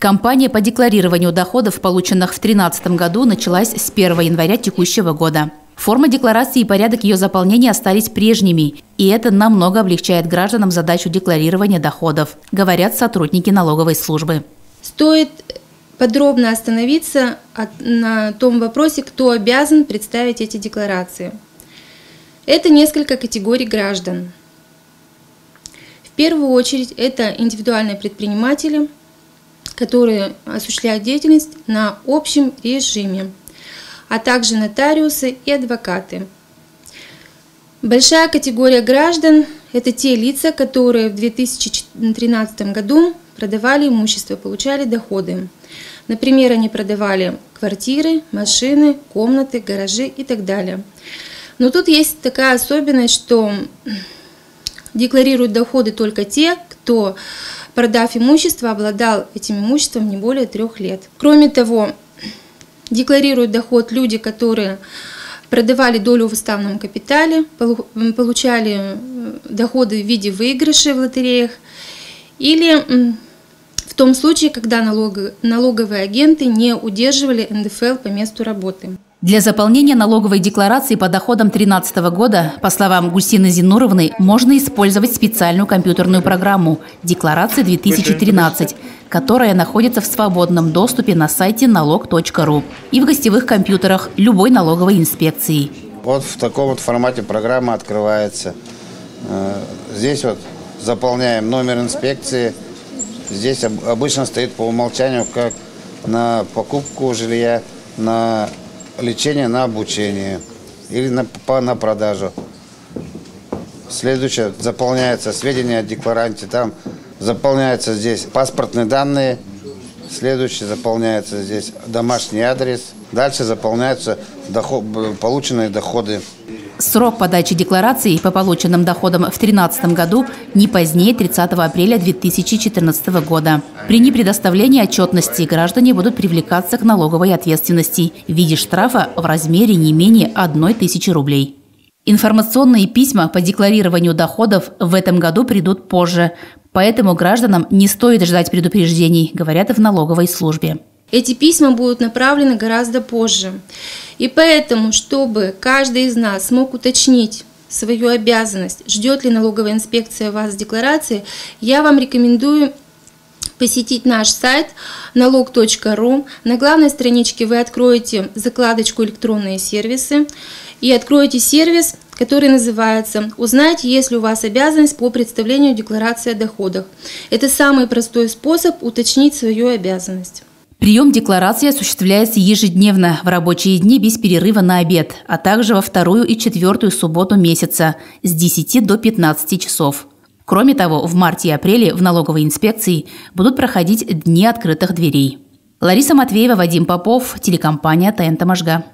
Кампания по декларированию доходов, полученных в 2013 году, началась с 1 января текущего года. Форма декларации и порядок ее заполнения остались прежними, и это намного облегчает гражданам задачу декларирования доходов, говорят сотрудники налоговой службы. Стоит подробно остановиться на том вопросе, кто обязан представить эти декларации. Это несколько категорий граждан. В первую очередь это индивидуальные предприниматели, которые осуществляют деятельность на общем режиме, а также нотариусы и адвокаты. Большая категория граждан – это те лица, которые в 2013 году продавали имущество, получали доходы. Например, они продавали квартиры, машины, комнаты, гаражи и так далее. Но тут есть такая особенность, что декларируют доходы только те, кто, продав имущество, обладал этим имуществом не более 3 лет. Кроме того, декларируют доход люди, которые продавали долю в уставном капитале, получали доходы в виде выигрышей в лотереях, или в том случае, когда налоговые агенты не удерживали НДФЛ по месту работы. Для заполнения налоговой декларации по доходам 2013 года, по словам Гульсины Зинуровны, можно использовать специальную компьютерную программу «Декларация 2013», которая находится в свободном доступе на сайте налог.ру и в гостевых компьютерах любой налоговой инспекции. Вот в таком вот формате программа открывается. Здесь вот заполняем номер инспекции. Здесь обычно стоит по умолчанию как на покупку жилья, на лечение, на обучение или на продажу. Следующее, заполняется сведения о декларанте. Там заполняются здесь паспортные данные. Следующее, заполняется здесь домашний адрес. Дальше заполняются полученные доходы. Срок подачи деклараций по полученным доходам в 2013 году не позднее 30 апреля 2014 года. При непредоставлении отчетности граждане будут привлекаться к налоговой ответственности в виде штрафа в размере не менее 1000 рублей. Информационные письма по декларированию доходов в этом году придут позже, поэтому гражданам не стоит ждать предупреждений, говорят в налоговой службе. Эти письма будут направлены гораздо позже. И поэтому, чтобы каждый из нас смог уточнить свою обязанность, ждет ли налоговая инспекция вас с декларацией, я вам рекомендую посетить наш сайт налог.ру. На главной страничке вы откроете закладочку «Электронные сервисы» и откроете сервис, который называется «Узнать, есть ли у вас обязанность по представлению декларации о доходах». Это самый простой способ уточнить свою обязанность. Прием декларации осуществляется ежедневно в рабочие дни без перерыва на обед, а также во 2-ю и 4-ю субботу месяца с 10 до 15 часов. Кроме того, в марте и апреле в налоговой инспекции будут проходить дни открытых дверей. Лариса Матвеева, Вадим Попов, телекомпания ТНТ Можга.